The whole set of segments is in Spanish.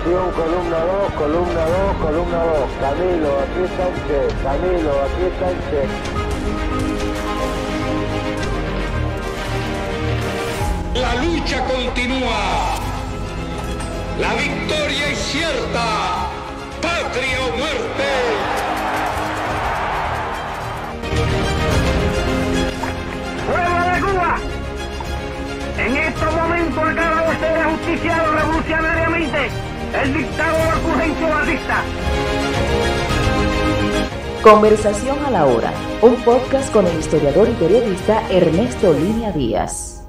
Atención, columna 2, columna 2, columna 2. Camilo, aquí está el Che. Camilo, aquí está el Che. La lucha continúa. La victoria es cierta. Patria o muerte. ¡Pueblo de Cuba! En estos momentos acaba de ser ajusticiado revolucionariamente el dictador Fulgencio Batista. Conversación a la hora, un podcast con el historiador y periodista Ernesto Linia Díaz.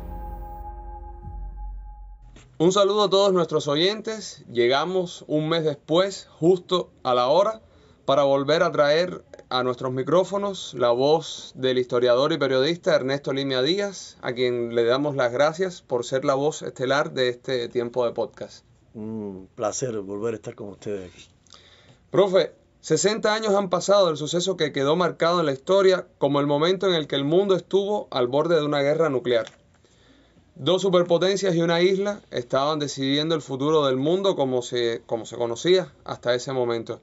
Un saludo a todos nuestros oyentes. Llegamos un mes después, justo a la hora, para volver a traer a nuestros micrófonos la voz del historiador y periodista Ernesto Linia Díaz, a quien le damos las gracias por ser la voz estelar de este tiempo de podcast. Un placer volver a estar con ustedes aquí. Profe, 60 años han pasado del suceso que quedó marcado en la historia como el momento en el que el mundo estuvo al borde de una guerra nuclear. Dos superpotencias y una isla estaban decidiendo el futuro del mundo como se conocía hasta ese momento.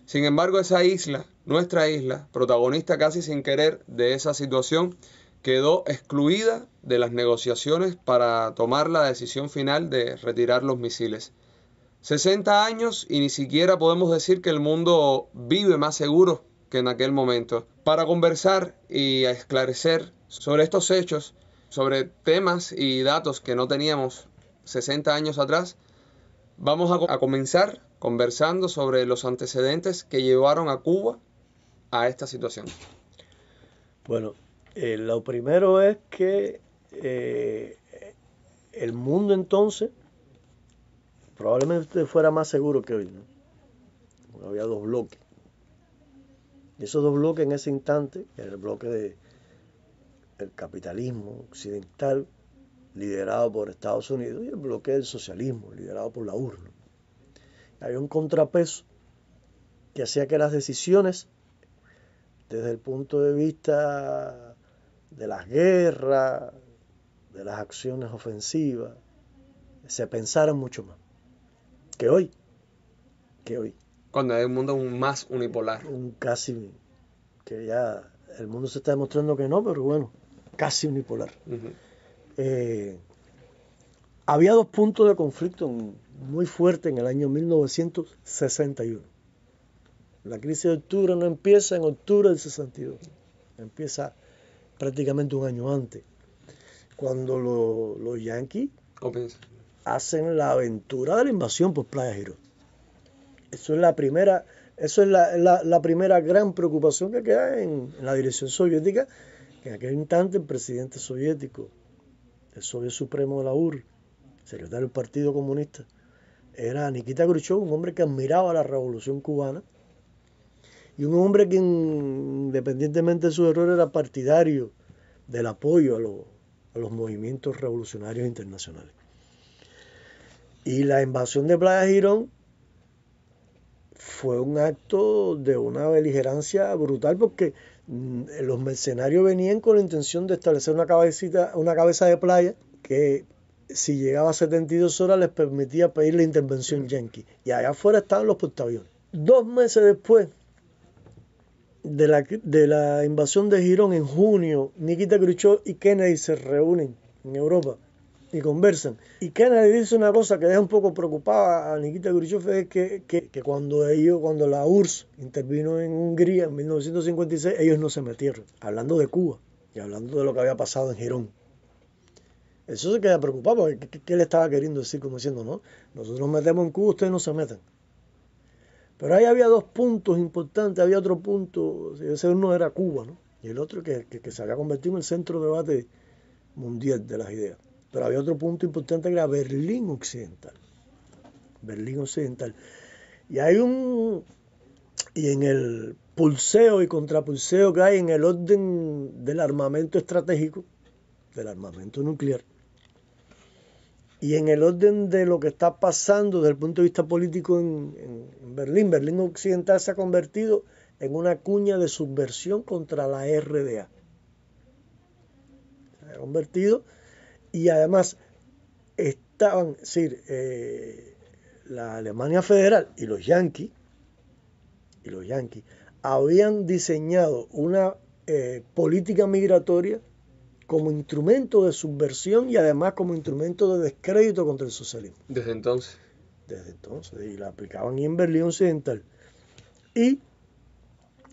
Sin embargo, esa isla, nuestra isla, protagonista casi sin querer de esa situación, quedó excluida de las negociaciones para tomar la decisión final de retirar los misiles. 60 años y ni siquiera podemos decir que el mundo vive más seguro que en aquel momento. Para conversar y esclarecer sobre estos hechos, sobre temas y datos que no teníamos 60 años atrás, vamos a comenzar conversando sobre los antecedentes que llevaron a Cuba a esta situación. Bueno, lo primero es que el mundo entonces probablemente fuera más seguro que hoy, ¿no? Porque había dos bloques. Y esos dos bloques en ese instante, el bloque del capitalismo occidental, liderado por Estados Unidos, y el bloque del socialismo, liderado por la URSS, ¿no? Había un contrapeso que hacía que las decisiones, desde el punto de vista de las guerras, de las acciones ofensivas, se pensaran mucho más que hoy. Cuando hay un mundo más unipolar. Que ya el mundo se está demostrando que no, pero bueno, casi unipolar. Uh-huh. Había dos puntos de conflicto muy fuertes en el año 1961. La crisis de octubre no empieza en octubre del 62, empieza prácticamente un año antes, cuando los yanquis hacen la aventura de la invasión por Playa Girón. Eso es la primera gran preocupación que queda en la dirección soviética, que en aquel instante el presidente soviético, el soviet supremo de la URSS, secretario del Partido Comunista, era Nikita Khrushchev, un hombre que admiraba la revolución cubana y un hombre que, independientemente de sus errores, era partidario del apoyo a los movimientos revolucionarios internacionales. Y la invasión de Playa Girón fue un acto de una beligerancia brutal, porque los mercenarios venían con la intención de establecer una cabeza de playa que, si llegaba a 72 horas, les permitía pedir la intervención yanqui. Y allá afuera estaban los portaaviones. 2 meses después de la invasión de Girón, en junio, Nikita Khrushchev y Kennedy se reúnen en Europa y conversan. Y Kennedy dice una cosa que deja un poco preocupada a Nikita Khrushchev, es que cuando la URSS intervino en Hungría en 1956, ellos no se metieron, hablando de Cuba y hablando de lo que había pasado en Girón. Eso se queda preocupado, porque ¿qué le estaba queriendo decir? Como diciendo, no, nosotros nos metemos en Cuba, ustedes no se metan. Pero ahí había dos puntos importantes. Había otro punto, ese uno era Cuba, ¿no? Y el otro que se había convertido en el centro de debate mundial de las ideas. Pero había otro punto importante, que era Berlín Occidental. Y en el pulseo y contrapulseo que hay en el orden del armamento estratégico, del armamento nuclear, y en el orden de lo que está pasando desde el punto de vista político en Berlín Occidental se ha convertido en una cuña de subversión contra la RDA. Se ha convertido, y además estaban, es decir, la Alemania Federal y los Yankees habían diseñado una política migratoria como instrumento de subversión y además como instrumento de descrédito contra el socialismo. Desde entonces. Y la aplicaban en Berlín Occidental. Y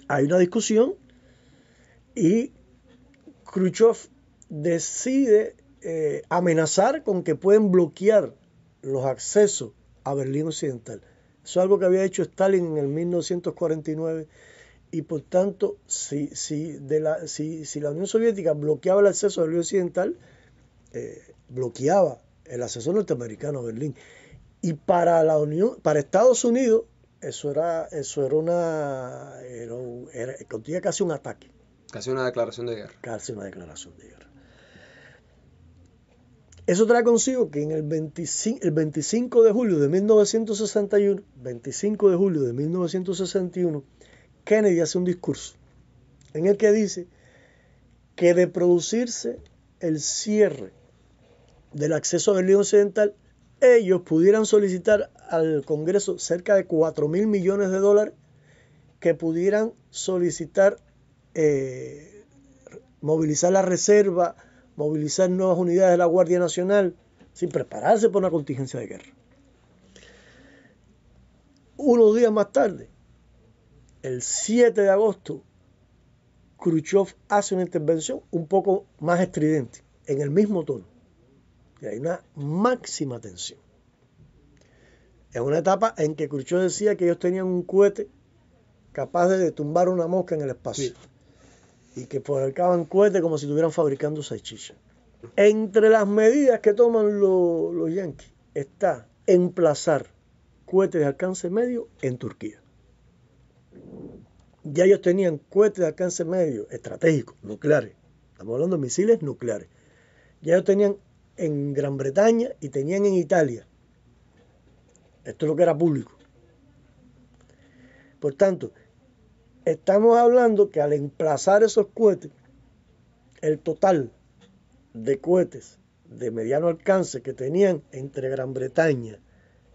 hay una discusión y Khrushchev decide amenazar con que pueden bloquear los accesos a Berlín Occidental. Eso es algo que había hecho Stalin en el 1949 y por tanto si la Unión Soviética bloqueaba el acceso a Berlín Occidental, bloqueaba el acceso norteamericano a Berlín. Y para Estados Unidos contenía casi un ataque. Casi una declaración de guerra. Eso trae consigo que en el 25 de julio de 1961, Kennedy hace un discurso en el que dice que de producirse el cierre del acceso a Berlín Occidental, ellos pudieran solicitar al Congreso cerca de $4.000 millones que pudieran solicitar movilizar la reserva, movilizar nuevas unidades de la Guardia Nacional, sin prepararse para una contingencia de guerra. Unos días más tarde, el 7 de agosto, Khrushchev hace una intervención un poco más estridente, en el mismo tono. Y hay una máxima tensión. Es una etapa en que Khrushchev decía que ellos tenían un cohete capaz de tumbar una mosca en el espacio. Sí. Y que fabricaban cohetes como si estuvieran fabricando salchichas. Entre las medidas que toman los yanquis está emplazar cohetes de alcance medio en Turquía. Ya ellos tenían cohetes de alcance medio estratégicos, nucleares. Estamos hablando de misiles nucleares. Ya ellos tenían en Gran Bretaña y tenían en Italia. Esto es lo que era público. Por tanto, estamos hablando que al emplazar esos cohetes, el total de cohetes de mediano alcance que tenían entre Gran Bretaña,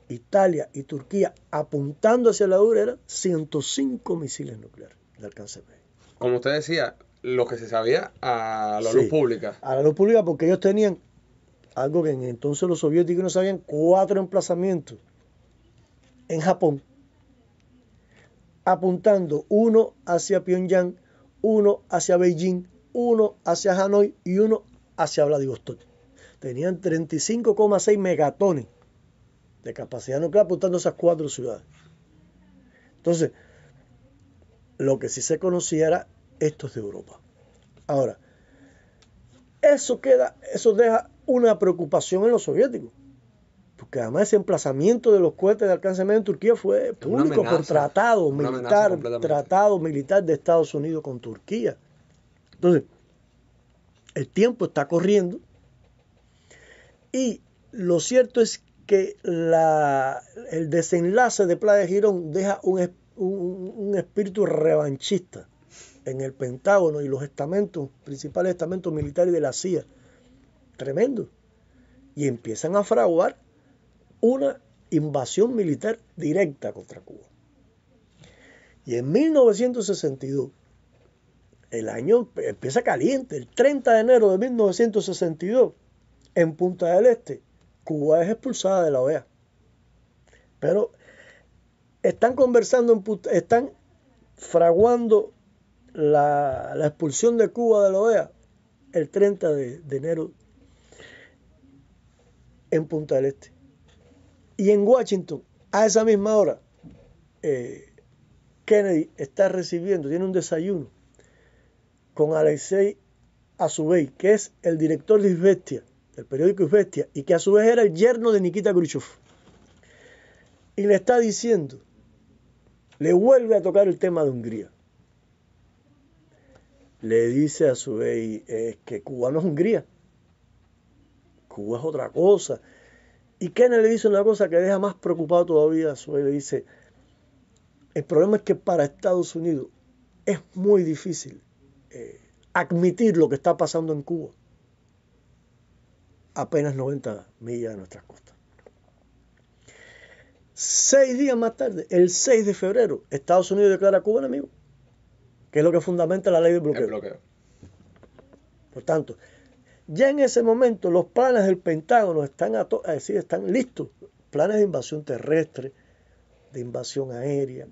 Italia y Turquía apuntando hacia la URSS eran 105 misiles nucleares de alcance medio. Como usted decía, lo que se sabía a la luz pública. A la luz pública, porque ellos tenían algo que en entonces los soviéticos no sabían, 4 emplazamientos en Japón, apuntando uno hacia Pyongyang, uno hacia Beijing, uno hacia Hanoi y uno hacia Vladivostok. Tenían 35,6 megatones de capacidad nuclear apuntando a esas 4 ciudades. Entonces, lo que sí se conocía era estos de Europa. Ahora, eso deja una preocupación en los soviéticos. Porque además ese emplazamiento de los cohetes de alcance medio en Turquía fue público por tratado militar de Estados Unidos con Turquía. Entonces, el tiempo está corriendo y lo cierto es que el desenlace de Playa Girón deja un espíritu revanchista en el Pentágono y los principales estamentos militares de la CIA. Tremendo. Y empiezan a fraguar una invasión militar directa contra Cuba. Y en 1962, el año empieza caliente. El 30 de enero de 1962, en Punta del Este, Cuba es expulsada de la OEA. Pero están están fraguando la expulsión de Cuba de la OEA el 30 de enero en Punta del Este. Y en Washington, a esa misma hora, Kennedy tiene un desayuno con Alexei Azubey, que es el director de Izvestia, del periódico Izvestia, y que a su vez era el yerno de Nikita Khrushchev. Y le está diciendo, le vuelve a tocar el tema de Hungría. Le dice a Azubey que Cuba no es Hungría. Cuba es otra cosa. Y Kennedy le dice una cosa que deja más preocupado todavía a Azubey. Le dice, el problema es que para Estados Unidos es muy difícil admitir lo que está pasando en Cuba. Apenas 90 millas de nuestras costas. 6 días más tarde, el 6 de febrero, Estados Unidos declara a Cuba enemigo, que es lo que fundamenta la ley de bloqueo. El bloqueo. Por tanto, ya en ese momento los planes del Pentágono están listos. Planes de invasión terrestre, de invasión aérea,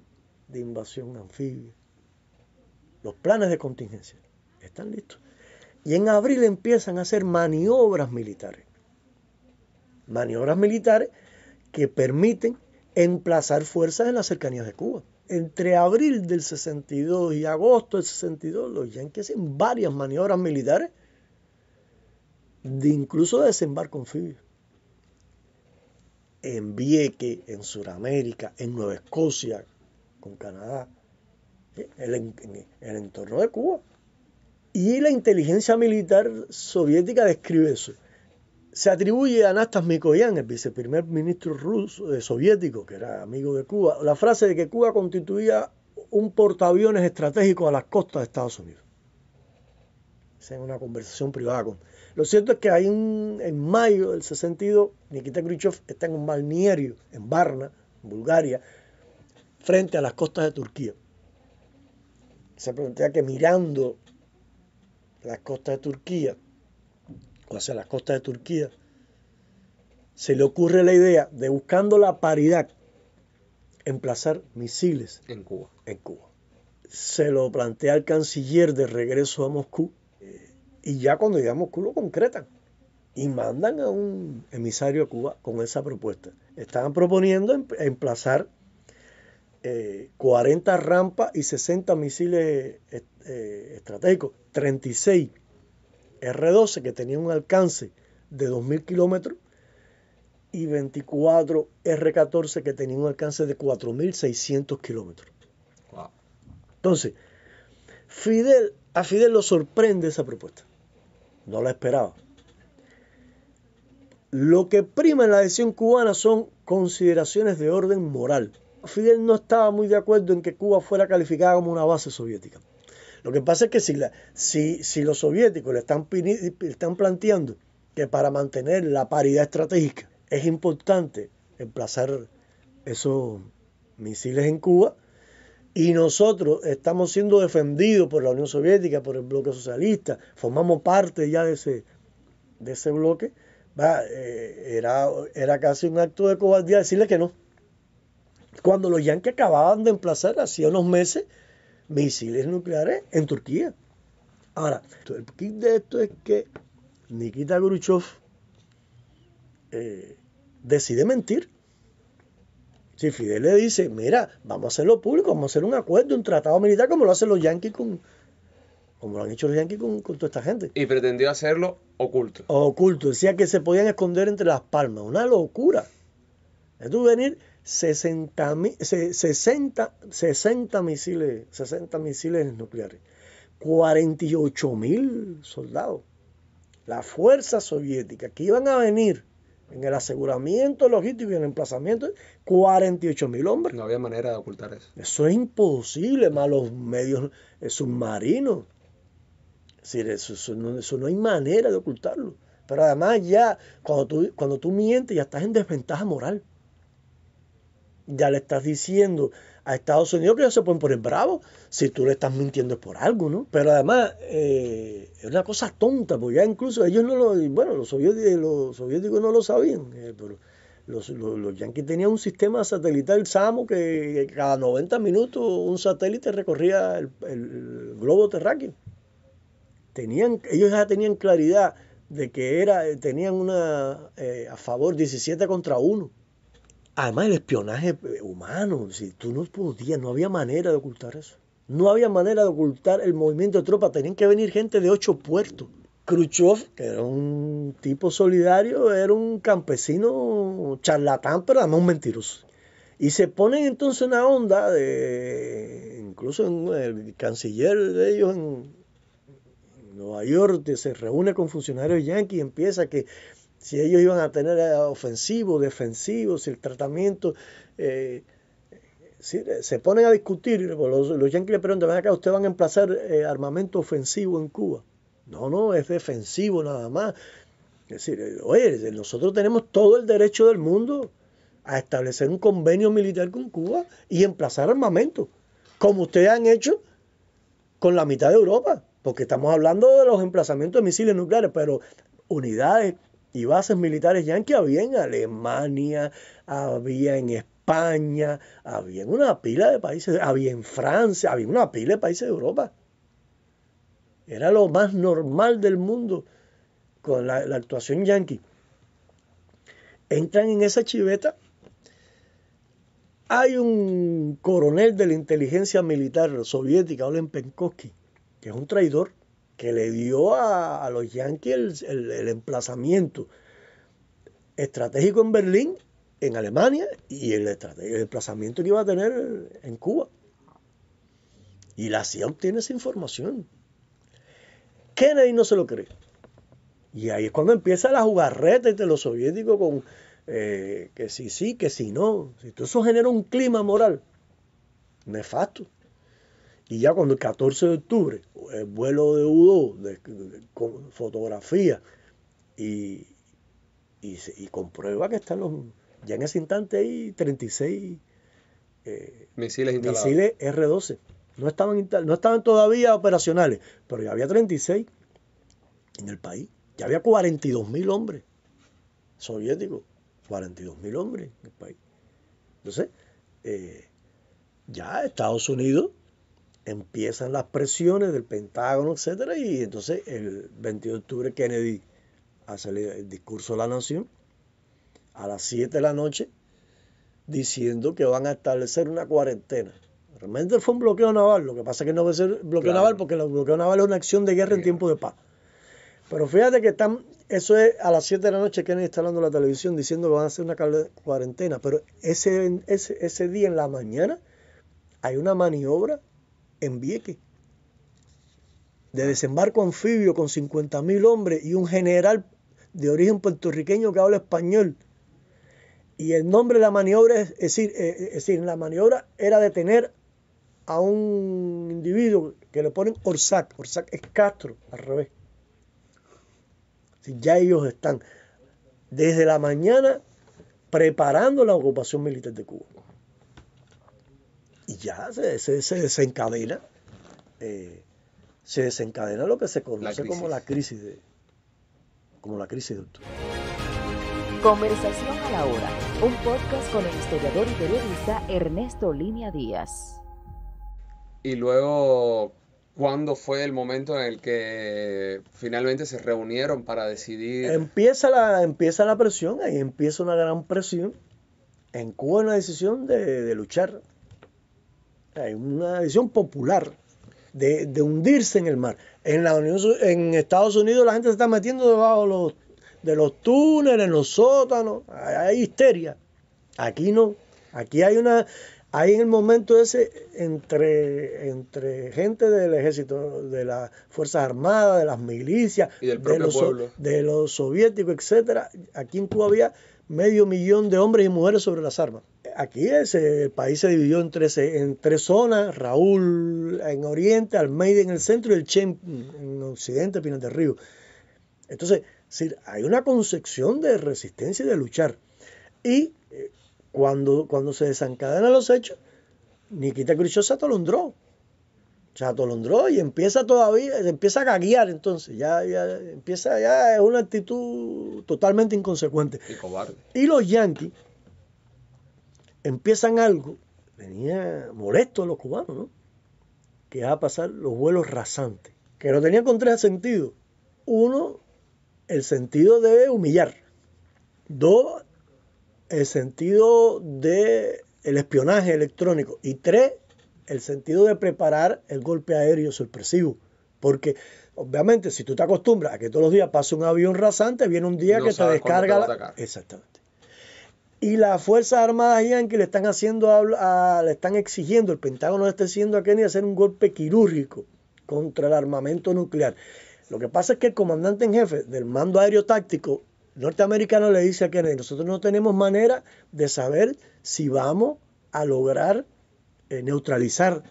de invasión anfibia. Los planes de contingencia están listos. Y en abril empiezan a hacer maniobras militares. Maniobras militares que permiten emplazar fuerzas en las cercanías de Cuba. Entre abril del 62 y agosto del 62, los yanquis hacen varias maniobras militares, incluso de desembarco anfibio. En Vieques, en Sudamérica, en Nueva Escocia, con Canadá, en el entorno de Cuba. Y la inteligencia militar soviética describe eso. Se atribuye a Anastas Mikoyan, el viceprimer ministro ruso, soviético, que era amigo de Cuba, la frase de que Cuba constituía un portaaviones estratégico a las costas de Estados Unidos. Esa es una conversación privada con... Lo cierto es que en mayo del 62, Nikita Khrushchev está en un balneario en Varna, en Bulgaria, frente a las costas de Turquía. Se plantea que mirando las costas de Turquía, o hacia las costas de Turquía, se le ocurre la idea de, buscando la paridad, emplazar misiles En Cuba. Se lo plantea al canciller de regreso a Moscú, y ya cuando llega a Moscú lo concretan y mandan a un emisario a Cuba con esa propuesta. Estaban proponiendo emplazar 40 rampas y 60 misiles estratégicos, 36 R-12 que tenían un alcance de 2.000 kilómetros y 24 R-14 que tenían un alcance de 4.600 kilómetros. Wow. Entonces, a Fidel lo sorprende esa propuesta. No la esperaba. Lo que prima en la decisión cubana son consideraciones de orden moral. Fidel no estaba muy de acuerdo en que Cuba fuera calificada como una base soviética. Lo que pasa es que si los soviéticos le están planteando que para mantener la paridad estratégica es importante emplazar esos misiles en Cuba, y nosotros estamos siendo defendidos por la Unión Soviética, por el bloque socialista, formamos parte ya de ese bloque, era casi un acto de cobardía decirle que no. Cuando los yanquis acababan de emplazar, hacía unos meses, misiles nucleares en Turquía. Ahora, el kit de esto es que Nikita Khrushchev decide mentir. Si Fidel le dice, mira, vamos a hacerlo público, vamos a hacer un acuerdo, un tratado militar como lo hacen los yanquis como lo han hecho los yanquis con toda esta gente. Y pretendió hacerlo oculto. Oculto, decía que se podían esconder entre las palmas, una locura. Esto venir 60 misiles nucleares, 48.000 soldados, la fuerza soviética que iban a venir en el aseguramiento logístico y en el emplazamiento, 48.000 hombres. No había manera de ocultar eso. Eso es imposible, más los medios submarinos. Es decir, eso no hay manera de ocultarlo. Pero además ya, cuando tú mientes, ya estás en desventaja moral. Ya le estás diciendo a Estados Unidos que ellos se pueden poner bravos. Si tú le estás mintiendo es por algo, ¿no? Pero además es una cosa tonta, porque ya incluso ellos los soviéticos no lo sabían, pero los yanquis tenían un sistema satelital SAMO que cada 90 minutos un satélite recorría el globo terráqueo. Ellos ya tenían claridad de que tenían a favor 17 contra 1. Además, el espionaje humano, si tú no había manera de ocultar eso. No había manera de ocultar el movimiento de tropas. Tenían que venir gente de 8 puertos. Khrushchev, que era un tipo solidario, era un campesino charlatán, pero además un mentiroso. Y se ponen entonces una onda incluso el canciller de ellos en Nueva York se reúne con funcionarios yanquis y empieza que si ellos iban a tener ofensivos, defensivos, si el tratamiento... se ponen a discutir, los yanquis le preguntan, ven acá, ¿ustedes van a emplazar armamento ofensivo en Cuba? No, es defensivo nada más. Es decir, oye, nosotros tenemos todo el derecho del mundo a establecer un convenio militar con Cuba y emplazar armamento, como ustedes han hecho con la mitad de Europa, porque estamos hablando de los emplazamientos de misiles nucleares, pero unidades y bases militares yanquis había en Alemania, había en España, había en una pila de países, había en Francia, había una pila de países de Europa. Era lo más normal del mundo con la actuación yanqui. Entran en esa chiveta. Hay un coronel de la inteligencia militar soviética, Oleg Penkovsky, que es un traidor, que le dio a los yanquis el emplazamiento estratégico en Berlín, en Alemania, y el emplazamiento que iba a tener en Cuba. Y la CIA obtiene esa información. Kennedy no se lo cree. Y ahí es cuando empieza la jugarreta de los soviéticos con que si sí, que si no. Todo eso genera un clima moral nefasto. Y ya cuando el 14 de octubre, el vuelo de U-2 con fotografía y comprueba que están ya en ese instante hay 36 misiles instalados. Misiles R-12. No estaban todavía operacionales, pero ya había 36 en el país. Ya había 42.000 hombres soviéticos. 42.000 hombres en el país. Entonces, ya Estados Unidos empiezan las presiones del Pentágono, etcétera, y entonces el 22 de octubre Kennedy hace el discurso a la nación a las 7 de la noche diciendo que van a establecer una cuarentena. Realmente fue un bloqueo naval, lo que pasa es que no va a ser bloqueo naval porque el bloqueo naval es una acción de guerra en tiempo de paz. Pero fíjate que eso es a las 7 de la noche Kennedy está hablando en la televisión diciendo que van a hacer una cuarentena, pero ese día en la mañana hay una maniobra en Vieques de desembarco anfibio con 50.000 hombres y un general de origen puertorriqueño que habla español. Y el nombre de la maniobra es decir, la maniobra era detener a un individuo que le ponen Orzac. Orzac es Castro, al revés. Ya ellos están desde la mañana preparando la ocupación militar de Cuba. Y ya se desencadena. Se desencadena lo que se conoce como la crisis de octubre. Conversación a la hora, un podcast con el historiador y periodista Ernesto Línea Díaz. Y luego, ¿cuándo fue el momento en el que finalmente se reunieron para decidir? Empieza la presión, ahí empieza una gran presión. En Cuba hay una decisión de luchar. Hay una decisión popular de hundirse en el mar. En Estados Unidos la gente se está metiendo debajo de los túneles, en los sótanos. Hay histeria. Aquí no. Aquí hay en el momento ese entre gente del ejército, de las Fuerzas Armadas, de las milicias, y del propio pueblo, de los soviéticos, etcétera. Aquí en Cuba había 500.000 de hombres y mujeres sobre las armas. Aquí el país se dividió en tres zonas: Raúl en Oriente, Almeida en el centro y el Che en Occidente, Pinar del Río. Entonces, hay una concepción de resistencia y de luchar. Y cuando se desencadenan los hechos, Nikita Khrushchev se atolondró. Y empieza a gaguear entonces. Ya es una actitud totalmente inconsecuente. Y cobarde. Y los yanquis empiezan algo, venía molesto a los cubanos, ¿no? Que va a pasar los vuelos rasantes, que lo tenían con 3 sentidos. 1, el sentido de humillar. 2, el sentido de el espionaje electrónico. Y 3, el sentido de preparar el golpe aéreo sorpresivo. Porque, obviamente, si tú te acostumbras a que todos los días pase un avión rasante, viene un día que te descarga Exactamente. Y las Fuerzas Armadas yanquis le están exigiendo, el Pentágono le está exigiendo a Kennedy hacer un golpe quirúrgico contra el armamento nuclear. Lo que pasa es que el comandante en jefe del mando aéreo táctico norteamericano le dice a Kennedy: nosotros no tenemos manera de saber si vamos a lograr neutralizar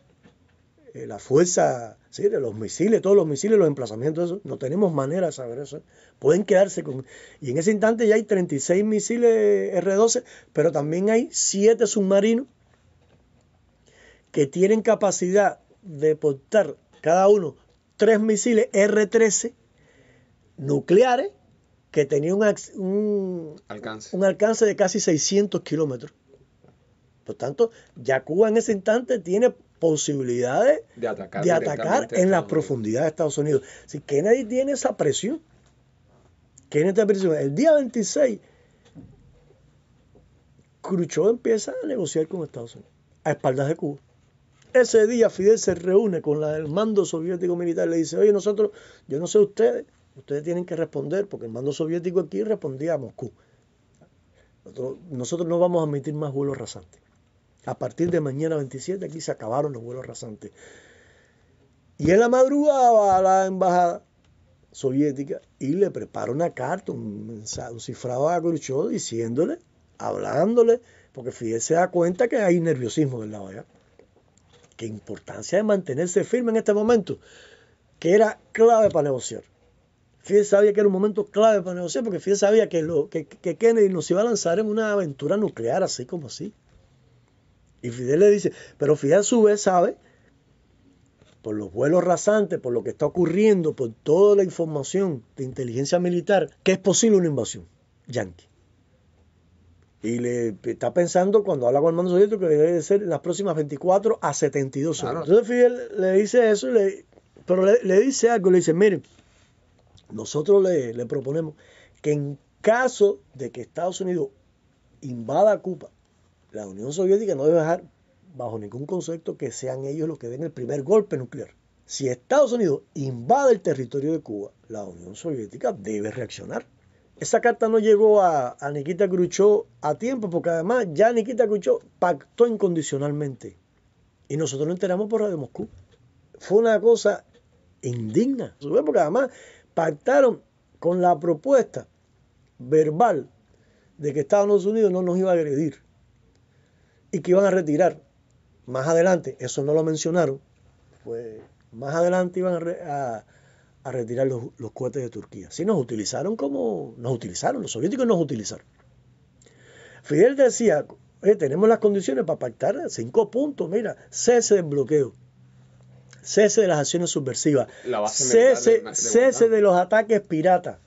la fuerza, ¿sí? De los misiles, todos los misiles, los emplazamientos, eso. No tenemos manera de saber eso. Pueden quedarse con... Y en ese instante ya hay 36 misiles R-12, pero también hay 7 submarinos que tienen capacidad de portar cada uno 3 misiles R-13 nucleares que tenían un alcance de casi 600 kilómetros. Por tanto, ya Cuba en ese instante tiene posibilidades de atacar en las profundidades de Estados Unidos. Si Kennedy tiene esa presión, el día 26, Khrushchev empieza a negociar con Estados Unidos, a espaldas de Cuba. Ese día Fidel se reúne con el mando soviético militar y le dice, oye, nosotros, yo no sé ustedes tienen que responder, porque el mando soviético aquí respondía a Moscú. Nosotros no vamos a admitir más vuelos rasantes. A partir de mañana 27 aquí se acabaron los vuelos rasantes. Y en la madrugada va a la embajada soviética y le prepara una carta, un mensaje, un cifrado a Khrushchev diciéndole, hablándole, porque Fidel se da cuenta que hay nerviosismo del lado allá. Qué importancia de mantenerse firme en este momento, que era clave para negociar. Fidel sabía que era un momento clave para negociar, porque Fidel sabía que Kennedy nos iba a lanzar en una aventura nuclear así como así. Y Fidel le dice, pero Fidel a su vez sabe, por los vuelos rasantes, por lo que está ocurriendo, por toda la información de inteligencia militar, que es posible una invasión yanqui. Y le está pensando, cuando habla con el mando soviético, que debe ser en las próximas 24 a 72 horas. Claro. Entonces Fidel le dice eso, pero le dice algo, le dice, miren, nosotros le proponemos que en caso de que Estados Unidos invada Cuba, la Unión Soviética no debe dejar bajo ningún concepto que sean ellos los que den el primer golpe nuclear. Si Estados Unidos invade el territorio de Cuba, la Unión Soviética debe reaccionar. Esa carta no llegó a Nikita Khrushchev a tiempo, porque además ya Nikita Khrushchev pactó incondicionalmente. Y nosotros nos enteramos por Radio Moscú. Fue una cosa indigna, porque además pactaron con la propuesta verbal de que Estados Unidos no nos iba a agredir y que iban a retirar. Más adelante, eso no lo mencionaron, pues más adelante iban a retirar los cohetes de Turquía. Sí, nos utilizaron, los soviéticos nos utilizaron. Fidel decía, tenemos las condiciones para pactar 5 puntos, mira, cese del bloqueo, cese de las acciones subversivas, cese de los ataques piratas,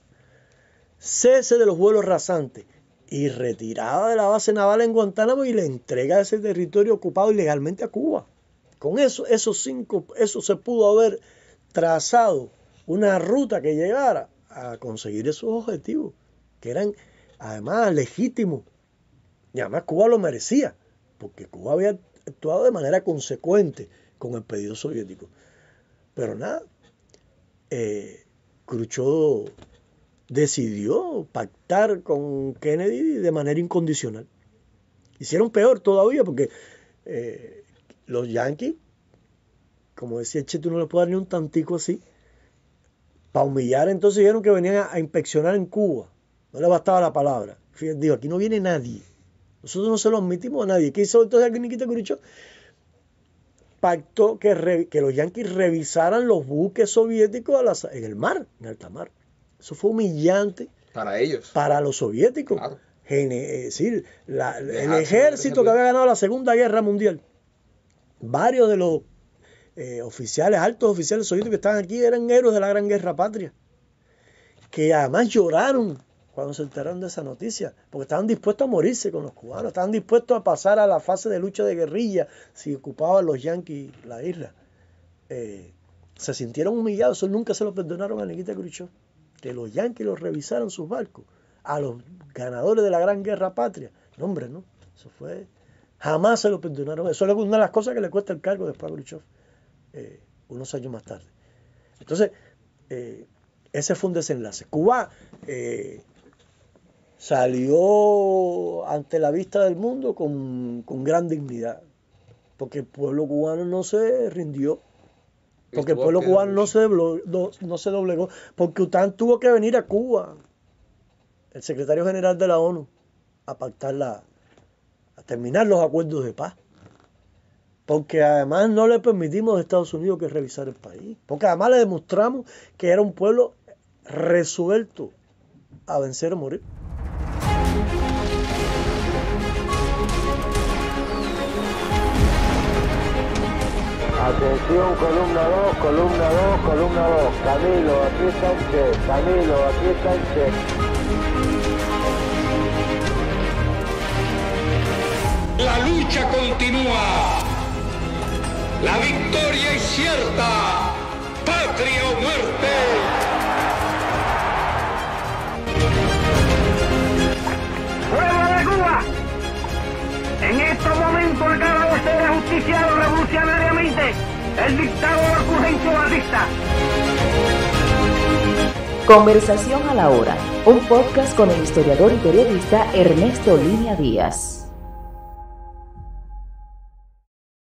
cese de los vuelos rasantes, y retirada de la base naval en Guantánamo y le entrega ese territorio ocupado ilegalmente a Cuba. Con eso se pudo haber trazado una ruta que llegara a conseguir esos objetivos, que eran además legítimos. Y además Cuba lo merecía, porque Cuba había actuado de manera consecuente con el pedido soviético. Pero nada, Khrushchev decidió pactar con Kennedy de manera incondicional. Hicieron peor todavía, porque los yanquis, como decía Che, tú no le puedes dar ni un tantico así, para humillar. Entonces dijeron que venían a inspeccionar en Cuba. No le bastaba la palabra. Fíjate, digo, aquí no viene nadie. Nosotros no se lo admitimos a nadie. ¿Qué hizo entonces Nikita Khrushchev? Pactó que los yanquis revisaran los buques soviéticos en el mar, en alta mar. Eso fue humillante para ellos, para los soviéticos. Claro. Es decir, el ejército que había ganado la Segunda Guerra Mundial, varios de los altos oficiales soviéticos que estaban aquí eran héroes de la Gran Guerra Patria, que además lloraron cuando se enteraron de esa noticia, porque estaban dispuestos a morirse con los cubanos, estaban dispuestos a pasar a la fase de lucha de guerrilla si ocupaban los yanquis la isla. Se sintieron humillados, eso nunca se lo perdonaron a Nikita Khrushchev, que los yanquis los revisaron sus barcos, a los ganadores de la Gran Guerra Patria. No, hombre, no, eso fue, jamás se lo perdonaron. Eso es una de las cosas que le cuesta el cargo después a Khrushchev, unos años más tarde. Entonces, ese fue un desenlace. Cuba salió ante la vista del mundo con gran dignidad, porque el pueblo cubano no se rindió, porque el pueblo cubano no se doblegó, porque UTAN tuvo que venir a Cuba, el secretario general de la ONU, a pactar a terminar los acuerdos de paz. porque además no le permitimos a Estados Unidos que revisara el país, porque además le demostramos que era un pueblo resuelto a vencer o morir. Atención, columna 2, columna 2, columna 2. Camilo, aquí Sánchez. Camilo, aquí Sánchez. La lucha continúa. La victoria es cierta. Patria o muerte. ¡Pueblo de Cuba! En estos momentos acaba de ser ajusticiado revolucionariamente el dictador Fulgencio Batista. Conversación a la hora, un podcast con el historiador y periodista Ernesto Línea Díaz.